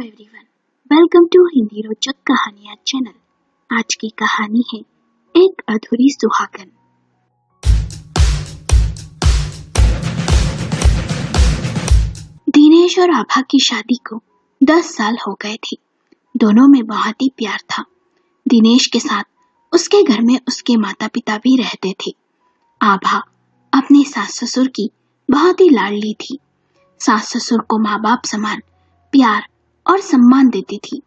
Everyone, welcome to Hindi रोचक कहानियाँ channel. आज की कहानी है एक अधूरी सुहागन। दिनेश और आभा की शादी को 10 साल हो गए थे। दोनों में बहुत ही प्यार था। दिनेश के साथ उसके घर में उसके माता पिता भी रहते थे। आभा अपने सास ससुर की बहुत ही लाडली थी। सास ससुर को माँ बाप समान प्यार और सम्मान देती थी।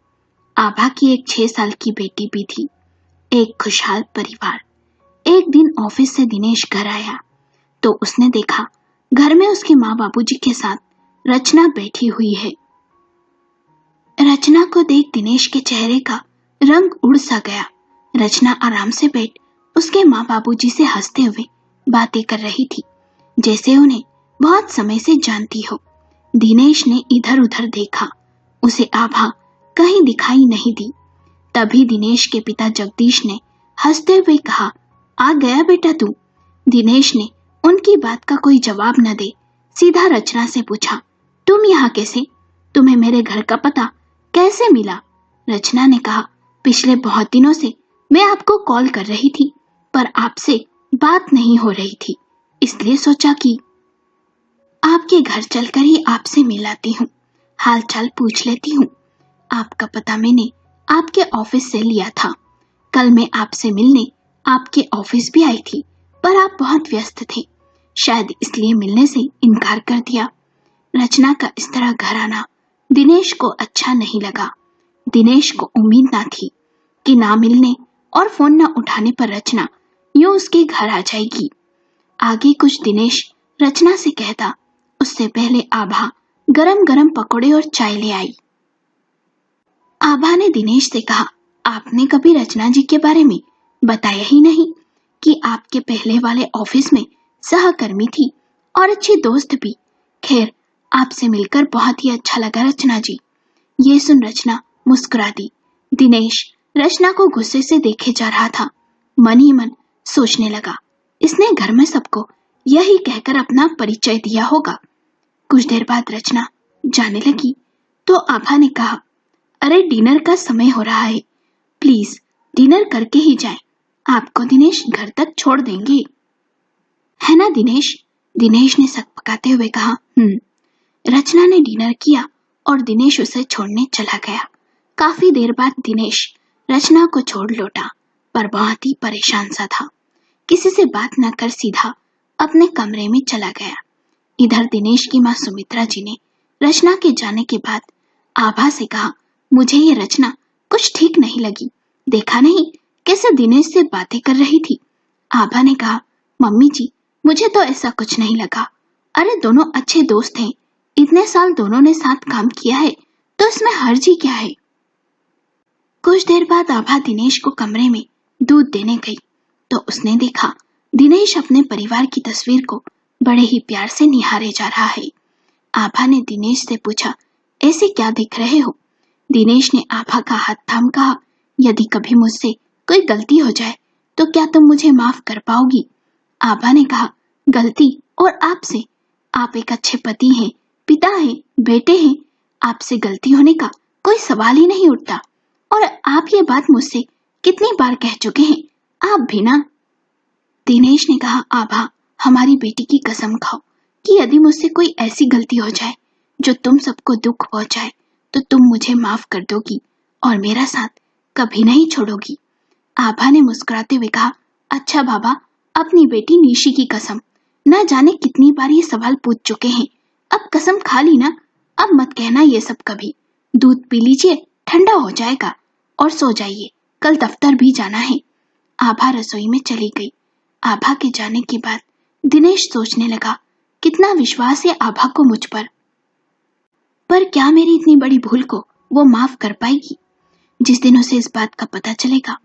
आभा की एक 6 साल की बेटी भी थी। एक खुशहाल परिवार। एक दिन ऑफिस से दिनेश घर आया तो उसने देखा घर में उसके माँ बाबूजी के साथ रचना बैठी हुई है। रचना को देख दिनेश के चेहरे का रंग उड़ सा गया। रचना आराम से बैठ उसके माँ बाबूजी से हंसते हुए बातें कर रही थी, जैसे उन्हें बहुत समय से जानती हो। दिनेश ने इधर उधर देखा, उसे आभा कहीं दिखाई नहीं दी। तभी दिनेश के पिता जगदीश ने हंसते हुए कहा, आ गया बेटा तू। दिनेश ने उनकी बात का कोई जवाब न दे सीधा रचना से पूछा, तुम यहाँ कैसे? तुम्हें मेरे घर का पता कैसे मिला? रचना ने कहा, पिछले बहुत दिनों से मैं आपको कॉल कर रही थी पर आपसे बात नहीं हो रही थी, इसलिए सोचा कि आपके घर चलकर ही आपसे मिलाती हूँ, हाल चाल पूछ लेती हूँ। आपका पता मैंने आपके ऑफिस से लिया था। कल मैं आपसे मिलने आपके ऑफिस भी आई थी पर आप बहुत व्यस्त थे, शायद इसलिए मिलने से इनकार कर दिया। रचना का इस तरह घर आना दिनेश को अच्छा नहीं लगा। दिनेश को उम्मीद ना थी कि ना मिलने और फोन ना उठाने पर रचना यूं उसके घर आ जाएगी। आगे कुछ दिनेश रचना से कहता, उससे पहले आभा गरम गरम पकौड़े और चाय ले आई। आभा ने दिनेश से कहा, आपने कभी रचना जी के बारे में बताया ही नहीं कि आपके पहले वाले ऑफिस में सहकर्मी थी और अच्छी दोस्त भी। खैर, आपसे मिलकर बहुत ही अच्छा लगा रचना जी। ये सुन रचना मुस्कुरा दी। दिनेश रचना को गुस्से से देखे जा रहा था। मन ही मन सोचने लगा, इसने घर में सबको यही कहकर अपना परिचय दिया होगा। कुछ देर बाद रचना जाने लगी तो आभा ने कहा, अरे डिनर का समय हो रहा है, प्लीज डिनर करके ही जाएं। आपको दिनेश घर तक छोड़ देंगे, है ना दिनेश? दिनेश ने सक पकाते हुए कहा, रचना ने डिनर किया और दिनेश उसे छोड़ने चला गया। काफी देर बाद दिनेश रचना को छोड़ लौटा पर बहुत ही परेशान सा था। किसी से बात न कर सीधा अपने कमरे में चला गया। इधर दिनेश की माँ सुमित्रा जी ने रचना के जाने के बाद आभा से कहा, मुझे ये रचना कुछ ठीक नहीं लगी, देखा नहीं कैसे दिनेश से बातें कर रही थी। आभा ने कहा, मम्मी जी मुझे तो ऐसा कुछ नहीं लगा। अरे दोनों अच्छे दोस्त हैं, इतने साल दोनों ने साथ काम किया है तो इसमें हर्ज ही क्या है। कुछ देर बाद आभा दिनेश को कमरे में दूध देने गई तो उसने देखा दिनेश अपने परिवार की तस्वीर को बड़े ही प्यार से निहारे जा रहा है। आभा ने दिनेश से पूछा, ऐसे क्या देख रहे हो? दिनेश ने आभा का हाथ थाम कहा, यदि कभी मुझसे कोई गलती हो जाए तो क्या तुम मुझे माफ कर पाओगी? आभा ने कहा, गलती और आपसे? आप एक अच्छे पति हैं, पिता हैं, बेटे हैं, आपसे गलती होने का कोई सवाल ही नहीं उठता। और आप ये बात मुझसे कितनी बार कह चुके हैं, आप भी ना। दिनेश ने कहा, आभा हमारी बेटी की कसम खाओ कि यदि मुझसे कोई ऐसी गलती हो जाए जो तुम सबको दुख पहुंचाए तो तुम मुझे माफ कर दोगी और मेरा साथ कभी नहीं छोड़ोगी। आभा ने मुस्कुराते हुए कहा, अच्छा बाबा, अपनी बेटी निशी की कसम। न जाने कितनी बार ये सवाल पूछ चुके हैं, अब कसम खा ली ना, अब मत कहना ये सब कभी। दूध पी लीजिए, ठंडा हो जाएगा और सो जाइए, कल दफ्तर भी जाना है। आभा रसोई में चली गई। आभा के जाने के बाद दिनेश सोचने लगा, कितना विश्वास है आभा को मुझ पर क्या मेरी इतनी बड़ी भूल को वो माफ कर पाएगी? जिस दिन उसे इस बात का पता चलेगा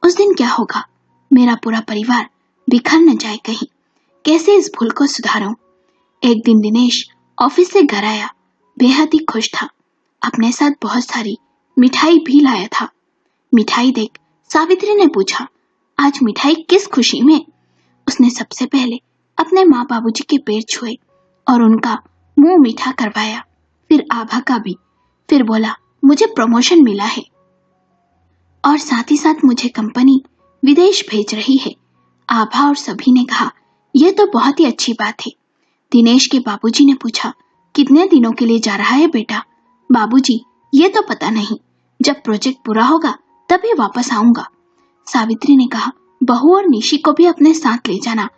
उस दिन क्या होगा? मेरा पूरा परिवार बिखर न जाए कहीं। कैसे इस भूल को सुधारूं? एक दिन दिनेश ऑफिस से घर आया, बेहद ही खुश था। अपने साथ बहुत सारी मिठाई भी लाया था। मिठाई देख सावित्री ने पूछा, आज मिठाई किस खुशी में? उसने सबसे पहले अपने माँ बाबूजी के पैर छुए और उनका मुंह मीठा करवाया, फिर आभा का भी। फिर बोला, मुझे प्रमोशन मिला है और साथ ही साथ मुझे कंपनी विदेश भेज रही है। आभा और सभी ने कहा, यह तो बहुत ही अच्छी बात है। दिनेश के बाबूजी ने पूछा, कितने दिनों के लिए जा रहा है बेटा? बाबूजी, ये तो पता नहीं, जब प्रोजेक्ट पूरा होगा तभी वापस आऊंगा। सावित्री ने कहा, बहू और निशी को भी अपने साथ ले जाना,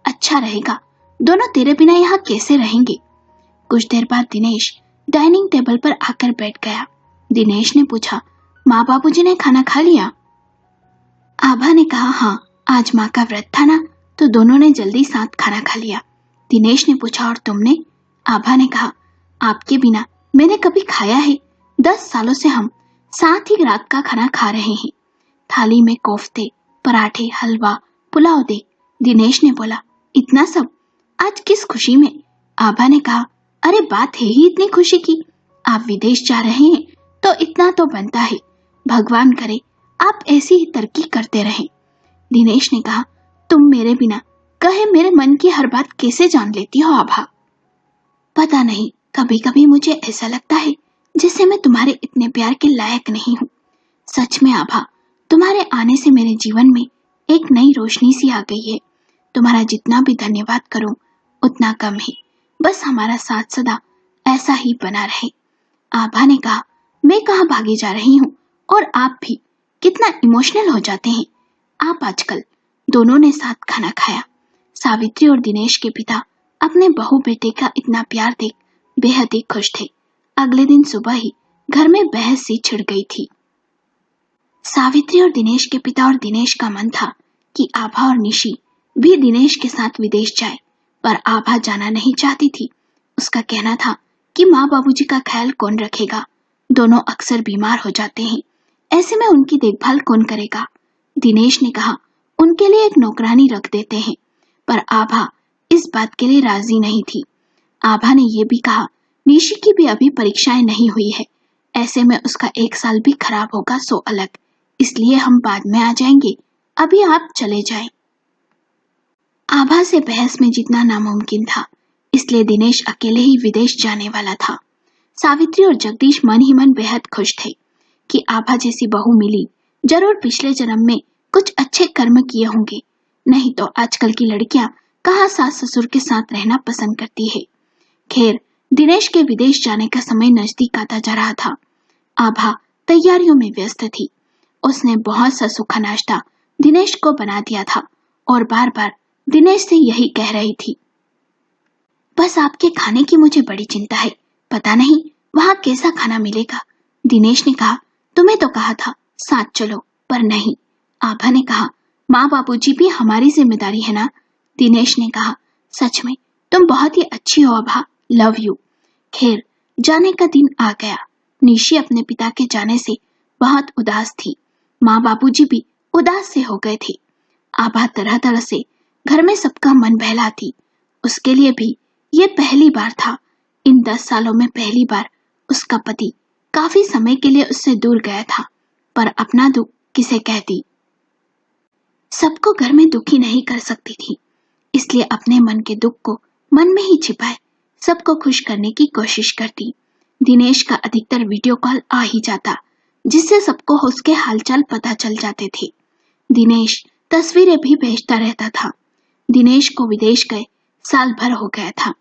अच्छा रहेगा, दोनों तेरे बिना यहाँ कैसे रहेंगे। कुछ देर बाद दिनेश डाइनिंग टेबल पर आकर बैठ गया। दिनेश ने पूछा, माँ बाबूजी ने खाना खा लिया? आभा ने कहा, हाँ, आज माँ का व्रत था ना, तो दोनों ने जल्दी साथ खाना खा लिया। दिनेश ने पूछा, और तुमने? आभा ने कहा, आपके बिना मैंने कभी खाया है? 10 सालों से हम साथ ही रात का खाना खा रहे हैं। थाली में कोफ्ते, पराठे, हलवा, पुलाव दे। दिनेश ने बोला, इतना सब आज किस खुशी में? आभा ने कहा, अरे बात है ही इतनी खुशी की, आप विदेश जा रहे हैं तो इतना तो बनता है, भगवान करे आप ऐसी ही तरक्की करते रहें। दिनेश ने कहा, तुम मेरे बिना कहे मेरे मन की हर बात कैसे जान लेती हो आभा? पता नहीं, कभी कभी मुझे ऐसा लगता है जैसे मैं तुम्हारे इतने प्यार के लायक नहीं हूँ। सच में आभा, तुम्हारे आने से मेरे जीवन में एक नई रोशनी सी आ गई है। तुम्हारा जितना भी धन्यवाद करूं उतना कम है। बस हमारा साथ सदा ऐसा ही बना रहे। आभा ने कहा, मैं कहाँ भागी जा रही हूँ, और आप भी कितना इमोशनल हो जाते हैं आप आजकल। दोनों ने साथ खाना खाया। सावित्री और दिनेश के पिता अपने बहू बेटे का इतना प्यार देख बेहद ही खुश थे। अगले दिन सुबह ही घर में बहस सी छिड़ गई थी। सावित्री और दिनेश के पिता और दिनेश का मन था कि आभा और निशी भी दिनेश के साथ विदेश जाए, पर आभा जाना नहीं चाहती थी। उसका कहना था कि माँ बाबूजी का ख्याल कौन रखेगा, दोनों अक्सर बीमार हो जाते हैं, ऐसे में उनकी देखभाल कौन करेगा। दिनेश ने कहा, उनके लिए एक नौकरानी रख देते हैं, पर आभा इस बात के लिए राजी नहीं थी। आभा ने यह भी कहा, निशी की भी अभी परीक्षाएं नहीं हुई है, ऐसे में उसका 1 साल भी खराब होगा सो अलग, इसलिए हम बाद में आ जाएंगे, अभी आप चले जाएं। आभा से बहस में जीतना नामुमकिन था, इसलिए दिनेश अकेले ही विदेश जाने वाला था। सावित्री और जगदीश मन ही मन बेहद खुश थे कि आभा जैसी बहू मिली, जरूर पिछले जन्म में कुछ अच्छे कर्म किए होंगे, नहीं तो आजकल की लड़कियां कहाँ सास ससुर के साथ रहना पसंद करती है। खैर, दिनेश के विदेश जाने का समय नजदीक आता जा रहा था। आभा तैयारियों में व्यस्त थी। उसने बहुत सा सूखा नाश्ता दिनेश को बना दिया था और बार बार दिनेश से यही कह रही थी, बस आपके खाने की मुझे बड़ी चिंता है, पता नहीं वहाँ कैसा खाना मिलेगा। दिनेश ने कहा, तुम्हें तो कहा था साथ चलो, पर नहीं। आभा ने कहा, माँ बाबूजी भी हमारी जिम्मेदारी है ना। दिनेश ने कहा, सच में तुम बहुत ही अच्छी हो आभा, लव यू। खैर, जाने का दिन आ गया। निशी अपने पिता के जाने से बहुत उदास थी। माँ बाबूजी भी उदास से हो गए थे। आभा तरह तरह से घर में सबका मन बहलाती। उसके लिए भी ये पहली बार था। इन 10 सालों में पहली बार उसका पति काफी समय के लिए उससे दूर गया था, पर अपना दुख किसे कहती। सबको घर में दुखी नहीं कर सकती थी, इसलिए अपने मन के दुख को मन में ही छिपाए सबको खुश करने की कोशिश करती। दिनेश का अधिकतर वीडियो कॉल आ ही जाता, जिससे सबको उसके हालचाल पता चल जाते थे। दिनेश तस्वीरें भी भेजता रहता था। दिनेश को विदेश गए साल भर हो गया था।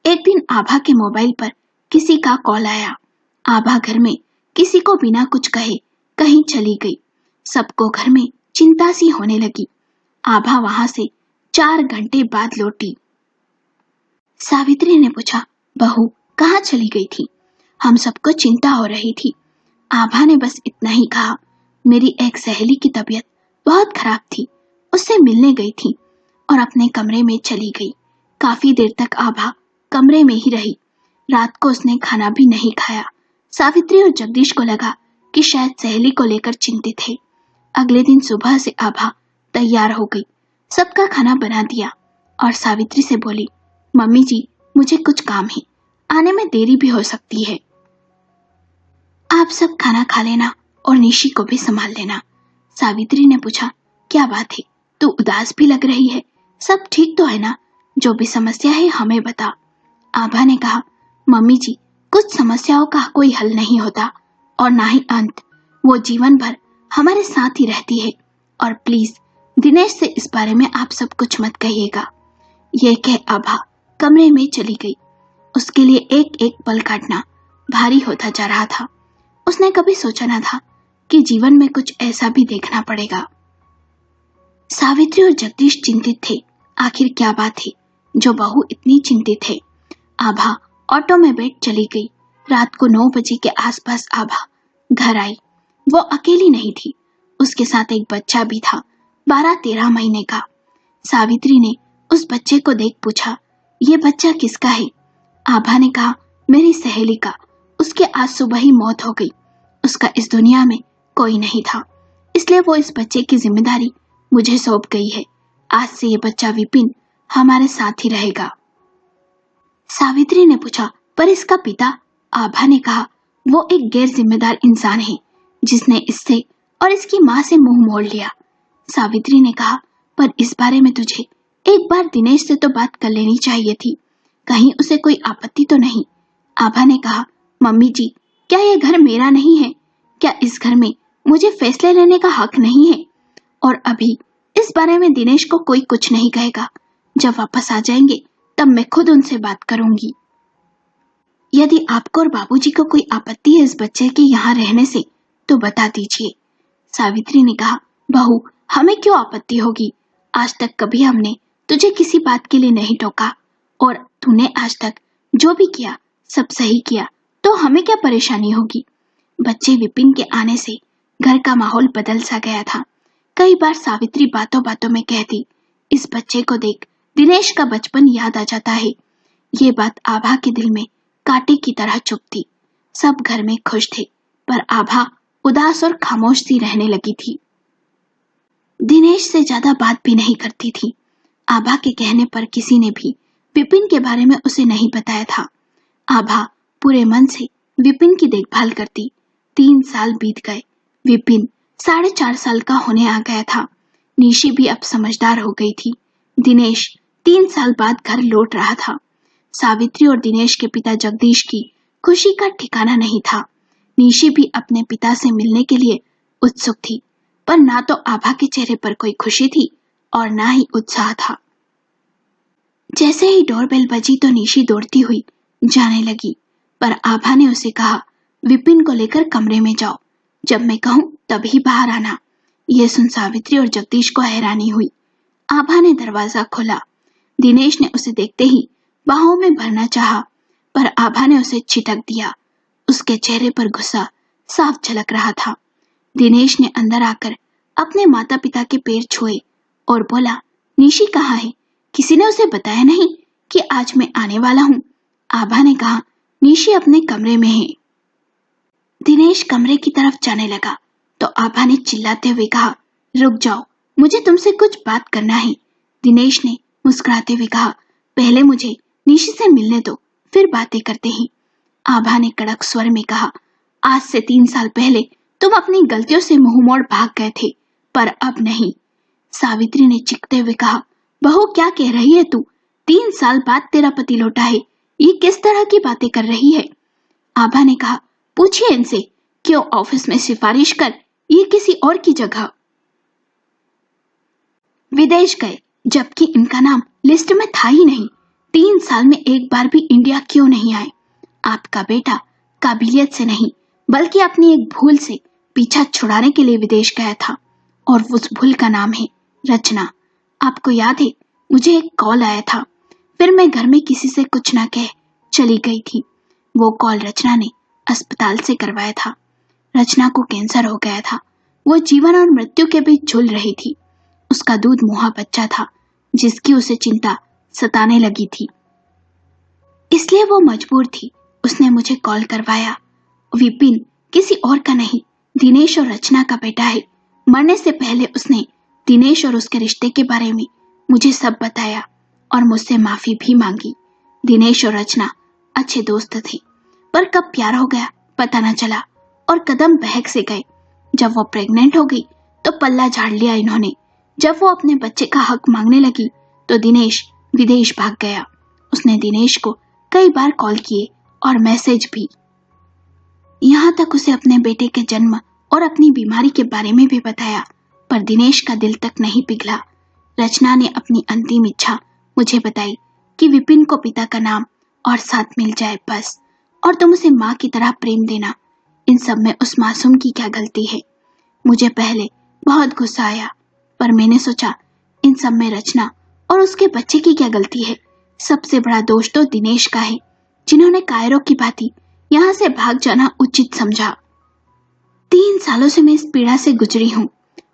एक दिन आभा के मोबाइल पर किसी का कॉल आया। आभा घर में किसी को बिना कुछ कहे कहीं चली गई। सबको घर में चिंता सी होने लगी। आभा वहां से 4 घंटे बाद लौटी। सावित्री ने पूछा, बहू कहाँ चली गई थी? हम सबको चिंता हो रही थी। आभा ने बस इतना ही कहा, मेरी एक सहेली की तबीयत बहुत खराब थी, उससे मिलने गई थी और अपने कमरे में चली गई। काफी देर तक आभा कमरे में ही रही। रात को उसने खाना भी नहीं खाया। सावित्री और जगदीश को लगा कि शायद सहेली को लेकर चिंतित है। अगले दिन सुबह से आभा तैयार हो गई, सबका खाना बना दिया और सावित्री से बोली, मम्मी जी मुझे कुछ काम है, आने में देरी भी हो सकती है। आप सब खाना खा लेना और निशी को भी संभाल लेना। सावित्री ने पूछा, क्या बात है, तू उदास भी लग रही है, सब ठीक तो है ना? जो भी समस्या है हमें बता। आभा ने कहा, मम्मी जी कुछ समस्याओं का कोई हल नहीं होता, और ना ही अंत। वो जीवन भर हमारे साथ ही रहती है। और प्लीज दिनेश से इस बारे में आप सब कुछ मत कहिएगा। यह कह आभा कमरे में चली गई। उसके लिए एक एक पल काटना भारी होता जा रहा था। उसने कभी सोचा न था कि जीवन में कुछ ऐसा भी देखना पड़ेगा। सावित्री और जगदीश चिंतित थे। आखिर क्या बात थी जो बहू इतनी चिंतित है। आभा ऑटो में बैठ चली गई। रात को 9 बजे के आसपास आभा घर आई। वो अकेली नहीं थी, उसके साथ एक बच्चा भी था, 12-13 महीने का। सावित्री ने उस बच्चे को देख पूछा, ये बच्चा किसका है? आभा ने कहा, मेरी सहेली का। उसके आज सुबह ही मौत हो गई। उसका इस दुनिया में कोई नहीं था, इसलिए वो इस बच्चे की जिम्मेदारी मुझे सौंप गई है। आज से ये बच्चा विपिन हमारे साथ ही रहेगा। सावित्री ने पूछा, पर इसका पिता? आभा ने कहा, वो एक गैर जिम्मेदार इंसान है जिसने इससे और इसकी माँ से मुंह मोड़ लिया। सावित्री ने कहा, पर इस बारे में तुझे एक बार दिनेश से तो बात कर लेनी चाहिए थी, कहीं उसे कोई आपत्ति तो नहीं। आभा ने कहा, मम्मी जी, क्या यह घर मेरा नहीं है? क्या इस घर में मुझे फैसले लेने का हक नहीं है? और अभी इस बारे में दिनेश को कोई कुछ नहीं कहेगा। जब वापस आ जाएंगे तब मैं खुद उनसे बात करूंगी। यदि आपको और बाबूजी को कोई आपत्ति है इस बच्चे के यहाँ रहने से तो बता दीजिए। सावित्री ने कहा, बहू, हमें क्यों आपत्ति होगी? आज तक कभी हमने तुझे किसी बात के लिए नहीं टोका और तूने आज तक जो भी किया सब सही किया, तो हमें क्या परेशानी होगी? बच्चे विपिन के आने से घर का माहौल बदल सा गया था। कई बार सावित्री बातों बातों में कहती, इस बच्चे को देख दिनेश का बचपन याद आ जाता है। ये बात आभा के दिल में कांटे की तरह चुभती। सब घर में खुश थे, पर आभा उदास और खामोश सी रहने लगी थी। दिनेश से ज्यादा बात भी नहीं करती थी। आभा के कहने पर किसी ने भी विपिन के बारे में उसे नहीं बताया था। आभा पूरे मन से विपिन की देखभाल करती। 3 साल बीत गए। विपिन 4.5 साल का होने आ गया था। निशी भी अब समझदार हो गई थी। दिनेश 3 साल बाद घर लौट रहा था। सावित्री और दिनेश के पिता जगदीश की खुशी का ठिकाना नहीं था। निशी भी अपने पिता से मिलने के लिए उत्सुक थी, पर ना तो आभा के चेहरे पर कोई खुशी थी और ना ही उत्साह था। जैसे ही डोरबेल बजी तो निशी दौड़ती हुई जाने लगी, पर आभा ने उसे कहा, विपिन को लेकर कमरे में जाओ, जब मैं कहूं तभी बाहर आना। यह सुन सावित्री और जगदीश को हैरानी हुई। आभा ने दरवाजा खोला। दिनेश ने उसे देखते ही बाहों में भरना चाहा, पर आभा ने उसे छिटक दिया। उसके चेहरे पर गुस्सा साफ झलक रहा था। दिनेश ने अंदर आकर अपने माता पिता के पैर छुए और बोला, निशी कहाँ है? किसी ने उसे बताया नहीं कि आज मैं आने वाला हूँ? आभा ने कहा, निशी अपने कमरे में है। दिनेश कमरे की तरफ जाने लगा तो आभा ने चिल्लाते हुए कहा, रुक जाओ, मुझे तुमसे कुछ बात करना है। दिनेश ने मुस्कुराते हुए कहा, पहले मुझे निशी से मिलने दो, फिर बातें करते हैं। आभा ने कड़क स्वर में कहा, आज से 3 साल पहले तुम अपनी गलतियों से मुंह मोड़ भाग गए थे, पर अब नहीं। सावित्री ने चीखते हुए कहा, बहू क्या कह रही है तू? 3 साल बाद तेरा पति लौटा है, ये किस तरह की बातें कर रही है? आभा ने कहा, पूछिए इनसे, क्यों ऑफिस में सिफारिश कर ये किसी और की जगह विदेश गए, जबकि इनका नाम लिस्ट में था ही नहीं। 3 साल में एक बार भी इंडिया क्यों नहीं आए? आपका बेटा काबिलियत से नहीं बल्कि अपनी एक भूल से पीछा छुड़ाने के लिए विदेश गया था, और उस भूल का नाम है रचना। आपको याद है, मुझे एक कॉल आया था, फिर मैं घर में किसी से कुछ ना कह चली गई थी। वो कॉल रचना ने अस्पताल से करवाया था। रचना को कैंसर हो गया था। वो जीवन और मृत्यु के बीच झूल रही थी। उसका दूध मुहा बच्चा था जिसकी उसे चिंता सताने लगी थी, इसलिए वो मजबूर थी। उसने मुझे कॉल करवाया। विपिन किसी और का नहीं, दिनेश और रचना का बेटा है। मरने से पहले उसने दिनेश और उसके रिश्ते के बारे में मुझे सब बताया और मुझसे माफी भी मांगी। दिनेश और रचना अच्छे दोस्त थे, पर कब प्यार हो गया पता न चला और कदम बहक से गए। जब वो प्रेग्नेंट हो गई तो पल्ला झाड़ लिया इन्होंने। जब वो अपने बच्चे का हक मांगने लगी तो दिनेश विदेश भाग गया। उसने दिनेश को कई बार कॉल किए और मैसेज भी। यहाँ तक उसे अपने बेटे के जन्म और अपनी बीमारी के बारे में भी बताया, पर दिनेश का दिल तक नहीं पिघला। रचना ने अपनी अंतिम इच्छा मुझे बताई कि विपिन को पिता का नाम और साथ मिल जाए बस, और तुम उसे माँ की तरह प्रेम देना। इन सब में उस मासूम की क्या गलती है? मुझे पहले बहुत गुस्सा आया, पर मैंने सोचा इन सब में रचना और उसके बच्चे की क्या गलती है? सबसे बड़ा दोष तो दिनेश का है, जिन्होंने कायरों की भांति यहाँ से भाग जाना उचित समझा। 3 सालों से मैं इस पीड़ा से गुजरी हूँ,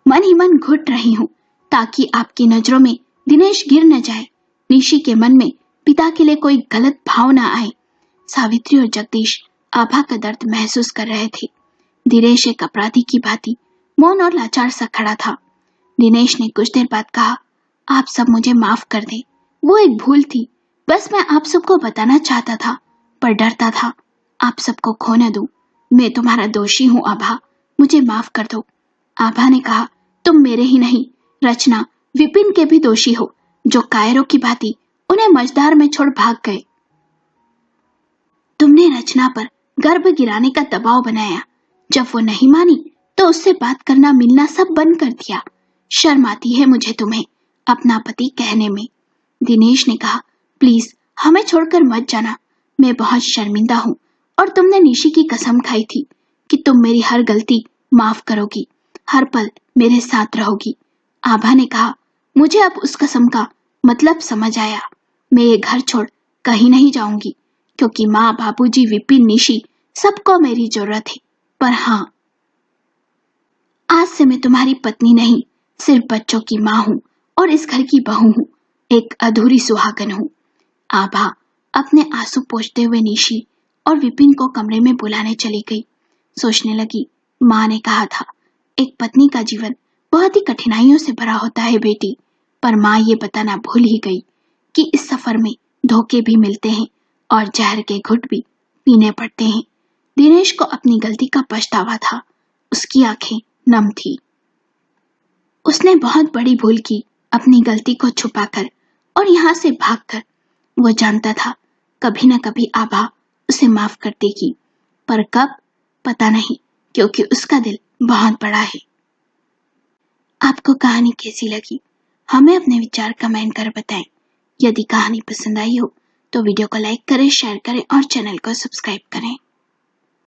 मन ही मन घुट रही हूँ ताकि आपकी नजरों में दिनेश गिर न जाए, निशी के मन में पिता के लिए कोई गलत भाव न आए। सावित्री और जगदीश आभा का दर्द महसूस कर रहे थे। दिनेश एक अपराधी की भांति मौन और लाचार सा खड़ा था। दिनेश ने कुछ देर बाद कहा, आप सब मुझे माफ कर दे, वो एक भूल थी। बस मैं आप सबको बताना चाहता था, पर डरता था आप सबको खो न दूं। मैं तुम्हारा दोषी हूँ आभा, मुझे माफ कर दो। आभा ने कहा, तुम मेरे ही नहीं, रचना, विपिन के भी दोषी हो, जो कायरों की भांति उन्हें मझधार में छोड़ भाग गए। तुमने रचना पर गर्भ गिराने का दबाव बनाया। जब वो नहीं मानी तो उससे बात करना मिलना सब बंद कर दिया। शर्म आती है मुझे तुम्हें अपना पति कहने में। दिनेश ने कहा, प्लीज हमें छोड़कर मत जाना, मैं बहुत शर्मिंदा हूँ और तुमने निशी की कसम खाई थी कि तुम मेरी हर गलती माफ करोगी, हर पल मेरे साथ रहोगी। आभा ने कहा, मुझे अब उस कसम का मतलब समझ आया। मैं ये घर छोड़ कहीं नहीं जाऊंगी, क्योंकि माँ, बाबूजी, विपिन, निशी सबको मेरी जरूरत है। पर हाँ, आज से मैं तुम्हारी पत्नी नहीं, सिर्फ बच्चों की माँ हूँ और इस घर की बहू हूँ, एक अधूरी सुहागन हूँ। आभा अपने आंसू पोंछते हुए निशी और विपिन को कमरे में बुलाने चली गई। सोचने लगी, माँ ने कहा था एक पत्नी का जीवन बहुत ही कठिनाइयों से भरा होता है बेटी, पर माँ ये बताना भूल ही गई कि इस सफर में धोखे भी मिलते हैं और जहर के घुट भी पीने पड़ते हैं। दिनेश को अपनी गलती का पछतावा था, उसकी आंखें नम थी। उसने बहुत बड़ी भूल की अपनी गलती को छुपाकर और यहाँ से भागकर। वो जानता था कभी न कभी आभा उसे माफ कर देगी, पर कब पता नहीं, क्योंकि उसका दिल बहुत बड़ा है। आपको कहानी कैसी लगी हमें अपने विचार कमेंट कर बताएं। यदि कहानी पसंद आई हो तो वीडियो को लाइक करें, शेयर करें और चैनल को सब्सक्राइब करें।